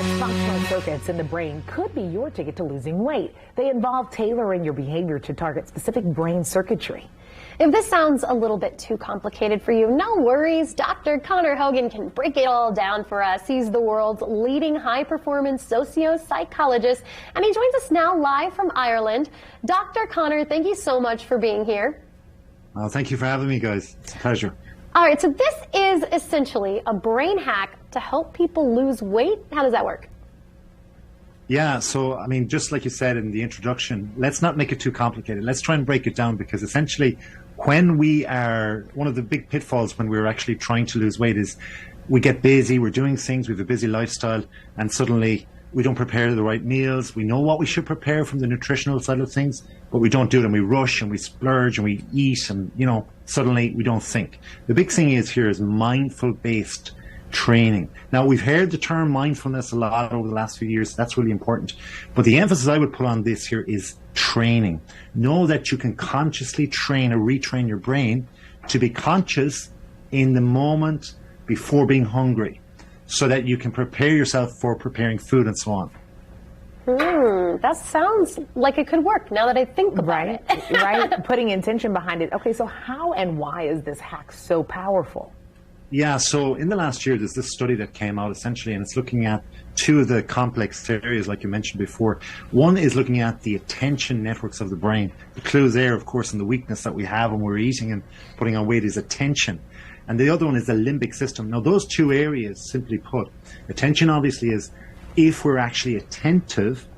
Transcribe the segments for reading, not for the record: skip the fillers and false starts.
Functional circuits in the brain could be your ticket to losing weight. They involve tailoring your behavior to target specific brain circuitry. If this sounds a little bit too complicated for you, no worries. Dr. Conor Hogan can break it all down for us. He's the world's leading high-performance socio-psychologist, and he joins us now live from Ireland. Dr. Conor, thank you so much for being here. Thank you for having me, guys. It's a pleasure. All right, so this is essentially a brain hack to help people lose weight. How does that work? Yeah, so, I mean, just like you said in the introduction, let's not make it too complicated. Let's try and break it down, because essentially when we are, one of the big pitfalls when we're actually trying to lose weight is we get busy, we're doing things, we have a busy lifestyle, and suddenly we don't prepare the right meals. We know what we should prepare from the nutritional side of things, but we don't do it, and we rush and we splurge and we eat, and, you know, suddenly we don't think. The big thing is here is mindful-based training. Now, we've heard the term mindfulness a lot over the last few years. That's really important. But the emphasis I would put on this here is training. Know that you can consciously train or retrain your brain to be conscious in the moment before being hungry, so that you can prepare yourself for preparing food and so on. That sounds like it could work now that I think about it. Right? Putting intention behind it. Okay, so how and why is this hack so powerful? Yeah, so in the last year, there's this study that came out essentially, and it's looking at two of the complex areas like you mentioned before. One is looking at the attention networks of the brain. The clue there, of course, and the weakness that we have when we're eating and putting on weight is attention. And the other one is the limbic system. Now, those two areas, simply put, attention obviously is if we're actually attentive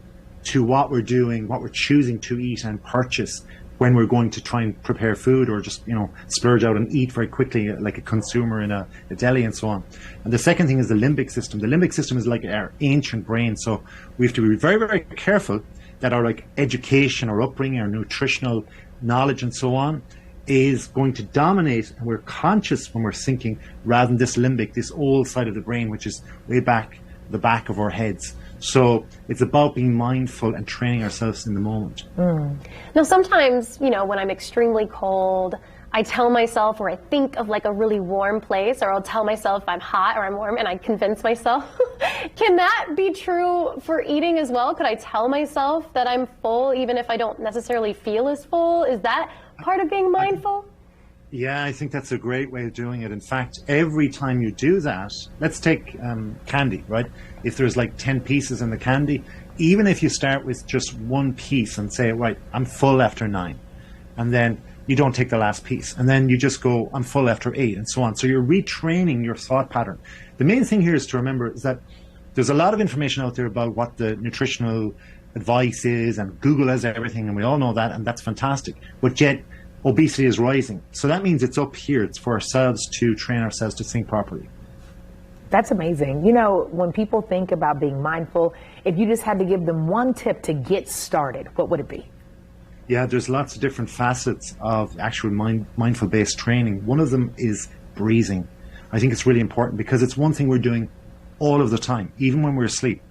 to what we're doing, what we're choosing to eat and purchase when we're going to try and prepare food, or just, you know, splurge out and eat very quickly like a consumer in a deli and so on. And the second thing is the limbic system. The limbic system is like our ancient brain. So we have to be very, very careful that our like education, our upbringing, our nutritional knowledge and so on is going to dominate, and we're conscious when we're thinking, rather than this limbic, this old side of the brain, which is way back the back of our heads. So it's about being mindful and training ourselves in the moment. Now, sometimes, you know, when I'm extremely cold, I tell myself, or I think of like a really warm place, or I'll tell myself I'm hot or I'm warm, and I convince myself. Can that be true for eating as well? Could I tell myself that I'm full even if I don't necessarily feel as full? Is that part of being mindful? Yeah, I think that's a great way of doing it. In fact, every time you do that, let's take candy, right? If there's like 10 pieces in the candy, even if you start with just one piece and say, right, I'm full after 9, and then you don't take the last piece, and then you just go, I'm full after 8, and so on. So you're retraining your thought pattern. The main thing here is to remember is that there's a lot of information out there about what the nutritional advice is, and Google has everything, and we all know that, and that's fantastic. But yet, obesity is rising. So that means it's up here. It's for ourselves to train ourselves to think properly. That's amazing. You know, when people think about being mindful, if you just had to give them one tip to get started, what would it be? Yeah, there's lots of different facets of actual mindful-based training. One of them is breathing. I think it's really important because it's one thing we're doing all of the time, even when we're asleep.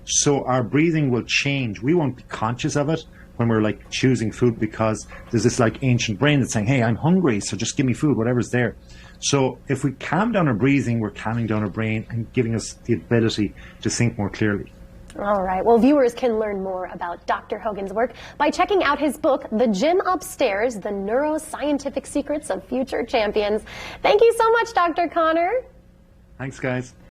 So our breathing will change. We won't be conscious of it when we're like choosing food, because there's this like ancient brain that's saying, hey, I'm hungry, so just give me food, whatever's there. So if we calm down our breathing, we're calming down our brain and giving us the ability to think more clearly. All right. Well, viewers can learn more about Dr. Hogan's work by checking out his book, The Gym Upstairs, The Neuroscientific Secrets of Future Champions. Thank you so much, Dr. Conor. Thanks, guys.